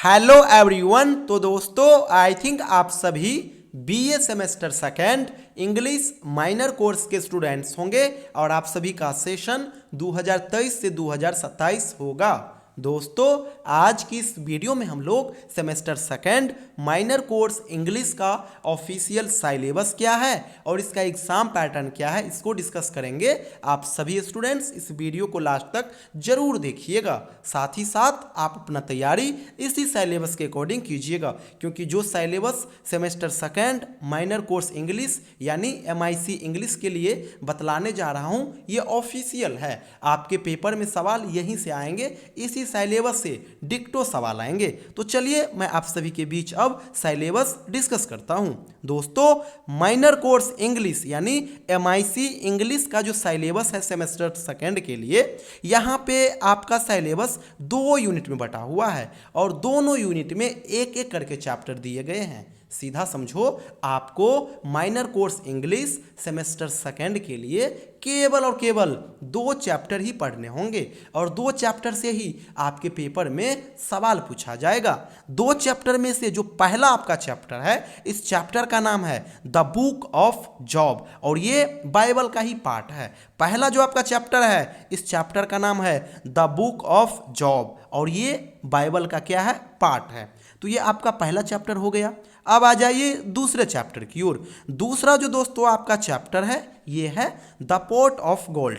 Hello everyone. तो दोस्तों I think आप सभी BA semester second English minor course के स्टूडेंट्स होंगे और आप सभी का सेशन 2023 से 2027 होगा। दोस्तों आज की इस वीडियो में हम लोग semester second minor course English का ऑफिशियल सिलेबस क्या है और इसका एग्जाम पैटर्न क्या है इसको डिस्कस करेंगे। आप सभी स्टूडेंट्स इस वीडियो को लास्ट तक जरूर देखिएगा, साथ ही साथ आप अपना तैयारी इसी सिलेबस के अकॉर्डिंग कीजिएगा, क्योंकि जो syllabus semester second minor course English यानी MIC इंग्लिश के लिए बतलाने जा रहा हूं ये ऑफिशियल है। आपके पेपर में सवाल यहीं से आएंगे, इसी सिलेबस से डिक्टो सवाल आएंगे। तो चलिए मैं आप सभी के बीच अब सिलेबस डिस्कस करता हूं। दोस्तों माइनर कोर्स इंग्लिश यानी MIC इंग्लिश का जो सिलेबस है सेमेस्टर सेकेंड के लिए, यहाँ पे आपका सिलेबस 2 यूनिट में बटा हुआ है और दोनों यूनिट में एक एक करके चैप्टर दिए गए हैं। सीधा समझो, आपको minor course English semester second के लिए केवल और केवल 2 चैप्टर ही पढ़ने होंगे और 2 चैप्टर से ही आपके पेपर में सवाल पूछा जाएगा। 2 चैप्टर में से जो पहला आपका चैप्टर है, इस चैप्टर का नाम है द बुक ऑफ जॉब और ये बाइबल का ही पार्ट है। पहला जो आपका चैप्टर है, इस चैप्टर का नाम है द बुक ऑफ जॉब और ये बाइबल का क्या है, पार्ट है। तो ये आपका पहला चैप्टर हो गया। अब आ जाइए दूसरे चैप्टर की ओर। दूसरा जो दोस्तों आपका चैप्टर है ये है द पोर्ट ऑफ गोल्ड।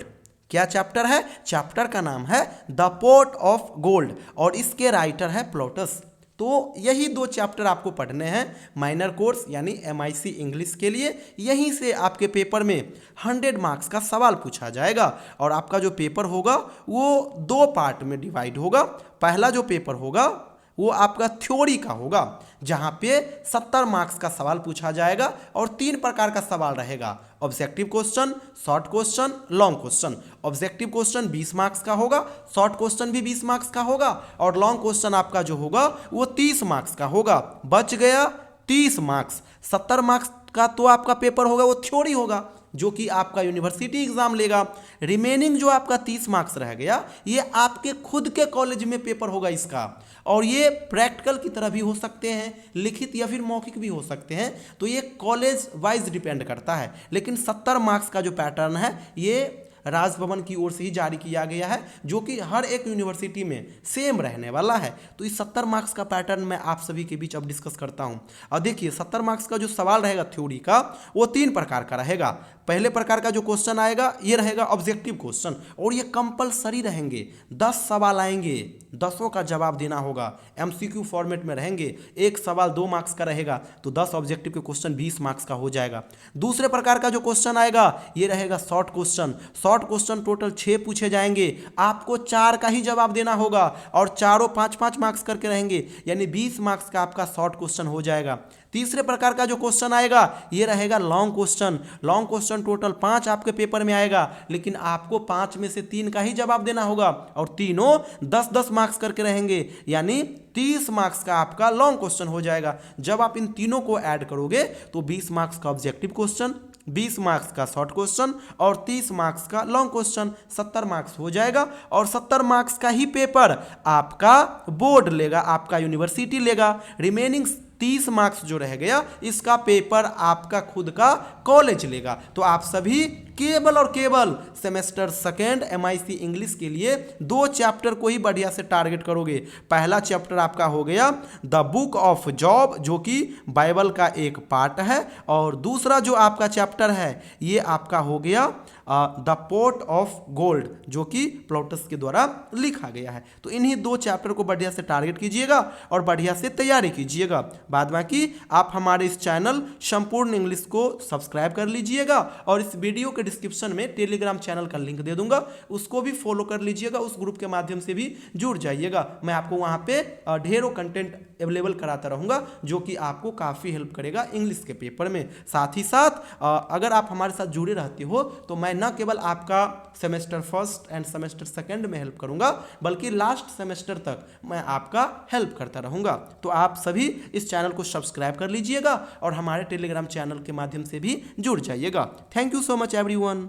क्या चैप्टर है? चैप्टर का नाम है द पोर्ट ऑफ गोल्ड और इसके राइटर है प्लॉटस। तो यही 2 चैप्टर आपको पढ़ने हैं माइनर कोर्स यानी MIC इंग्लिश के लिए। यहीं से आपके पेपर में 100 मार्क्स का सवाल पूछा जाएगा और आपका जो पेपर होगा वो 2 पार्ट में डिवाइड होगा। पहला जो पेपर होगा वो आपका थ्योरी का होगा, जहां पे 70 मार्क्स का सवाल पूछा जाएगा और 3 प्रकार का सवाल रहेगा, objective question, short question, long question. Objective question 20 marks का होगा, शॉर्ट क्वेश्चन भी 20 मार्क्स का होगा और लॉन्ग क्वेश्चन आपका जो होगा वो 30 मार्क्स का होगा। बच गया 30 मार्क्स। 70 मार्क्स का तो आपका पेपर होगा वो थ्योरी होगा, जो कि आपका यूनिवर्सिटी एग्जाम लेगा। रिमेनिंग जो आपका 30 मार्क्स रह गया ये आपके खुद के कॉलेज में पेपर होगा इसका, और ये प्रैक्टिकल की तरह भी हो सकते हैं, लिखित या फिर मौखिक भी हो सकते हैं। तो ये कॉलेज वाइज डिपेंड करता है, लेकिन 70 मार्क्स का जो पैटर्न है ये राजभवन की ओर से ही जारी किया गया है, जो कि हर एक यूनिवर्सिटी में सेम रहने वाला है। तो इस 70 मार्क्स का पैटर्न मैं आप सभी के बीच अब डिस्कस करता हूं। और देखिए 70 मार्क्स का जो सवाल रहेगा थ्योरी का वो 3 प्रकार का रहेगा। पहले प्रकार का जो क्वेश्चन आएगा ये रहेगा ऑब्जेक्टिव क्वेश्चन और ये कंपलसरी रहेंगे। 10 सवाल आएंगे, 10 का जवाब देना होगा, MCQ फॉर्मेट में रहेंगे। एक सवाल 2 मार्क्स का रहेगा तो 10 ऑब्जेक्टिव के क्वेश्चन 20 मार्क्स का हो जाएगा। दूसरे प्रकार का जो क्वेश्चन आएगा ये रहेगा short question. Short question total 6 पूछे जाएंगे, आपको 4 का ही जवाब देना होगा और चारों 5-5 मार्क्स करके रहेंगे, यानी 20 मार्क्स का आपका शॉर्ट क्वेश्चन हो जाएगा। तीसरे प्रकार का जो क्वेश्चन आएगा ये रहेगा long question. Long question total 5 आपके पेपर में आएगा, लेकिन आपको 5 में से 3 का ही जवाब देना होगा और तीनों 10-10 मार्क्स करके रहेंगे, यानी 30 मार्क्स का आपका लॉन्ग क्वेश्चन हो जाएगा। जब आप इन तीनों को ऐड करोगे तो 20 मार्क्स का ऑब्जेक्टिव क्वेश्चन, 20 मार्क्स का शॉर्ट क्वेश्चन और 30 मार्क्स का लॉन्ग क्वेश्चन, 70 मार्क्स हो जाएगा। और 70 मार्क्स का ही पेपर आपका बोर्ड लेगा, आपका यूनिवर्सिटी लेगा। रिमेनिंग 30 मार्क्स जो रह गया इसका पेपर आपका खुद का कॉलेज लेगा। तो आप सभी केवल और केवल सेमेस्टर सेकेंड MIC इंग्लिश के लिए 2 चैप्टर को ही बढ़िया से टारगेट करोगे। पहला चैप्टर आपका हो गया द बुक ऑफ जॉब, जो कि बाइबल का एक पार्ट है, और दूसरा जो आपका चैप्टर है ये आपका हो गया द पोर्ट ऑफ गोल्ड, जो कि प्लॉटस के द्वारा लिखा गया है। तो इन्हीं 2 चैप्टर को बढ़िया से टारगेट कीजिएगा और बढ़िया से तैयारी कीजिएगा। बाद बाकी आप हमारे इस चैनल संपूर्ण इंग्लिश को सब्सक्राइब कर लीजिएगा और इस वीडियो के डिस्क्रिप्शन में टेलीग्राम चैनल का लिंक दे दूंगा, उसको भी फॉलो कर लीजिएगा, उस ग्रुप के माध्यम से भी जुड़ जाइएगा। मैं आपको वहां पे ढेरों कंटेंट अवेलेबल कराता रहूंगा, जो कि आपको काफ़ी हेल्प करेगा इंग्लिश के पेपर में। साथ ही साथ अगर आप हमारे साथ जुड़े रहते हो तो मैं न केवल आपका semester first end semester second में हेल्प करूंगा, बल्कि लास्ट सेमेस्टर तक मैं आपका हेल्प करता रहूंगा। तो आप सभी इस चैनल को सब्सक्राइब कर लीजिएगा और हमारे टेलीग्राम चैनल के माध्यम से भी जुड़ जाइएगा। Thank you so much everyone.